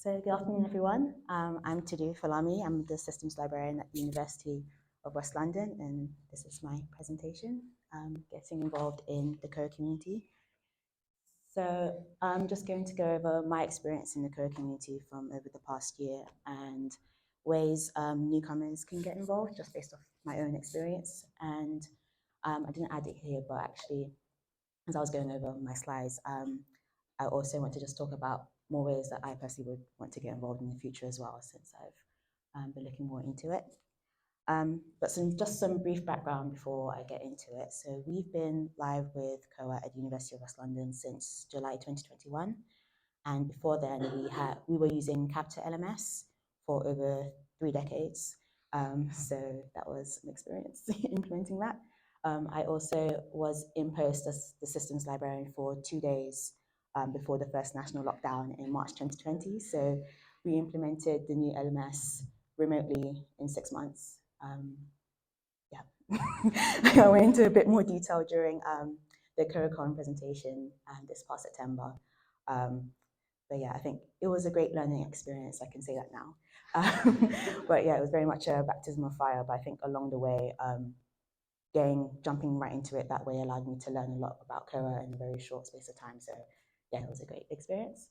So good afternoon, everyone. I'm Tundun Folami. I'm the Systems Librarian at the University of West London, and this is my presentation, getting involved in the Koha community. So I'm just going to go over my experience in the Koha community from over the past year and ways newcomers can get involved just based off my own experience. And I didn't add it here, but actually, as I was going over my slides, I also want to just talk about more ways that I personally would want to get involved in the future as well, since I've been looking more into it. But just some brief background before I get into it. So we've been live with Koha at the University of West London since July 2021. And before then, we were using Capita LMS for over 3 decades. So that was an experience implementing that. I also was in post as the systems librarian for 2 days before the first national lockdown in March 2020. So we implemented the new LMS remotely in 6 months. I went into a bit more detail during the KohaCon presentation this past September. But yeah, I think it was a great learning experience. I can say that now. But yeah, it was very much a baptism of fire. But I think along the way, jumping right into it that way allowed me to learn a lot about Koha in a very short space of time. So yeah, it was a great experience.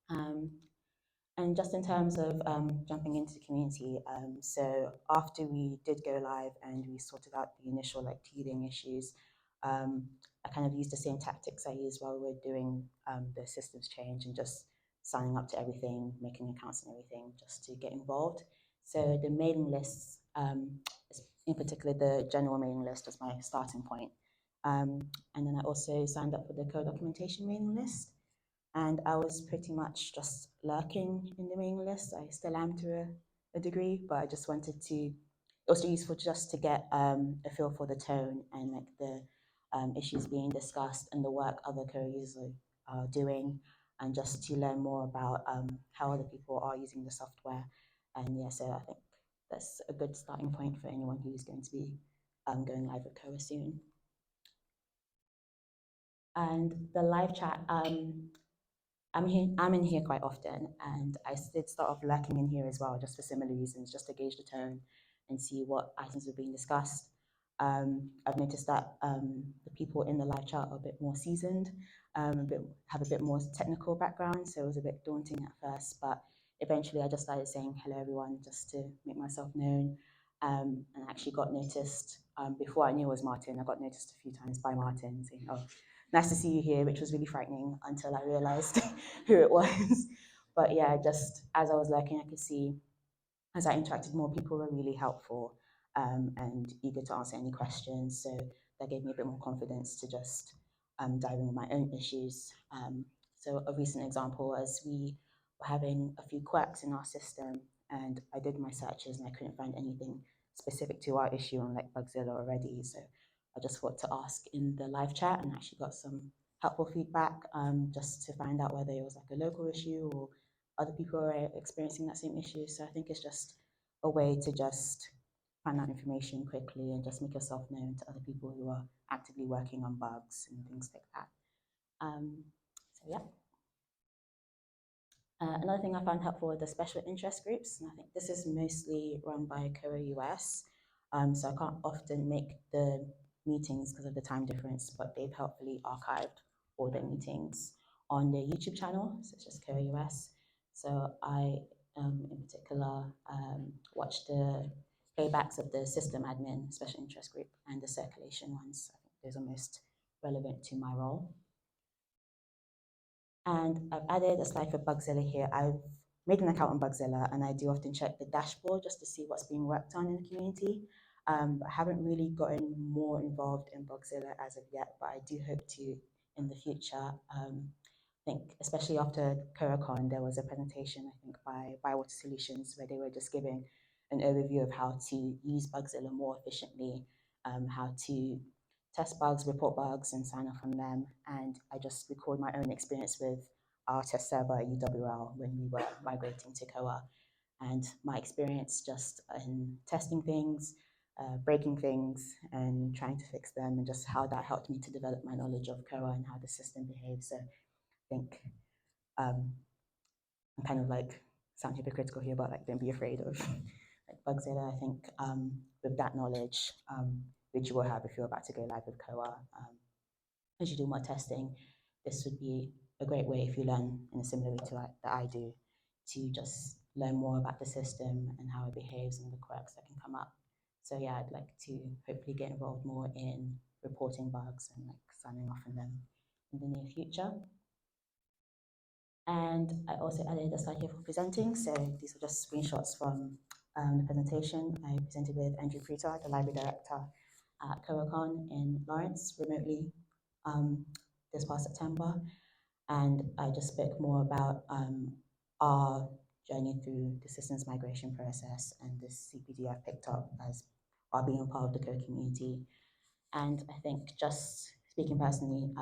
And just in terms of jumping into the community, so after we did go live and we sorted out the initial teething issues, I kind of used the same tactics I used while we were doing the systems change and just signing up to everything, making accounts and everything, just to get involved. So the mailing lists, in particular the general mailing list, was my starting point. And then I also signed up for the Koha documentation mailing list. And I was pretty much just lurking in the mailing list. I still am to a degree, but I just wanted to, it was useful just to get a feel for the tone and the issues being discussed and the work other Koha users are doing, and just to learn more about how other people are using the software. And yeah, so I think that's a good starting point for anyone who's going to be going live with Koha soon. And the live chat, I'm in here quite often, and I did start off lurking in here as well, just for similar reasons, just to gauge the tone and see what items were being discussed. I've noticed that the people in the live chat are a bit more seasoned, have a bit more technical background, so it was a bit daunting at first, but eventually I just started saying hello everyone, just to make myself known, and I actually got noticed, before I knew it was Martin, I got noticed a few times by Martin saying, oh, nice to see you here, which was really frightening until I realized who it was. But yeah, just as I was lurking, I could see as I interacted more, people were really helpful and eager to answer any questions. So that gave me a bit more confidence to just dive in with my own issues. So a recent example was we were having a few quirks in our system, and I did my searches and I couldn't find anything specific to our issue on Bugzilla already. So I just thought to ask in the live chat and actually got some helpful feedback just to find out whether it was a local issue or other people are experiencing that same issue. So I think it's just a way to just find out information quickly and just make yourself known to other people who are actively working on bugs and things like that. So yeah. Another thing I found helpful are the special interest groups, and I think this is mostly run by Koha US, so I can't often make the meetings because of the time difference, but they've helpfully archived all the meetings on their YouTube channel, so it's just Koha US. So I, in particular, watched the playbacks of the system admin special interest group and the circulation ones. I think those are most relevant to my role. And I've added a slide for Bugzilla here. I've made an account on Bugzilla, and I do often check the dashboard just to see what's being worked on in the community. But I haven't really gotten more involved in Bugzilla as of yet, but I do hope to in the future. I think especially after KohaCon, there was a presentation, I think, by Bywater Solutions, where they were just giving an overview of how to use Bugzilla more efficiently, how to test bugs, report bugs, and sign off on them. And I just record my own experience with our test server at UWL when we were migrating to Koha. And my experience just in testing things, breaking things, and trying to fix them, and just how that helped me to develop my knowledge of Koha and how the system behaves. So I think I'm kind of like sound hypocritical here, but like don't be afraid of like Bugzilla. I think with that knowledge, which you will have if you're about to go live with Koha, as you do more testing, this would be a great way if you learn in a similar way to that I do, to just learn more about the system and how it behaves and the quirks that can come up. So yeah, I'd like to hopefully get involved more in reporting bugs and like signing off on them in the near future. And I also added a slide here for presenting. So these are just screenshots from the presentation. I presented with Andrew Pruta, the library director at KohaCon in Lawrence remotely this past September. And I just spoke more about our journey through the systems migration process and this CPD I've picked up as our being a part of the Koha community. And I think just speaking personally,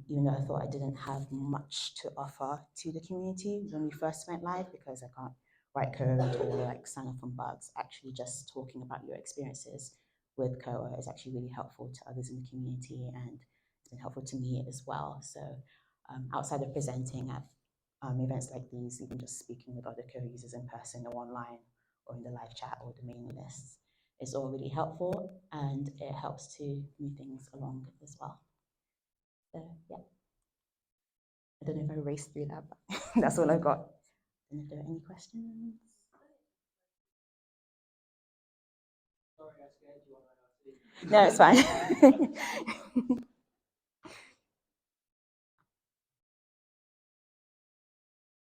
even though I thought I didn't have much to offer to the community when we first went live, because I can't write code or like sign off on bugs, actually just talking about your experiences with Koha is actually really helpful to others in the community, and it's been helpful to me as well. So outside of presenting at events like these, even just speaking with other Koha users in person or online or in the live chat or the mailing lists is all really helpful, and it helps to move things along as well. So yeah, I don't know if I raced through that, but that's all I've got. And if there are any questions. No, it's fine.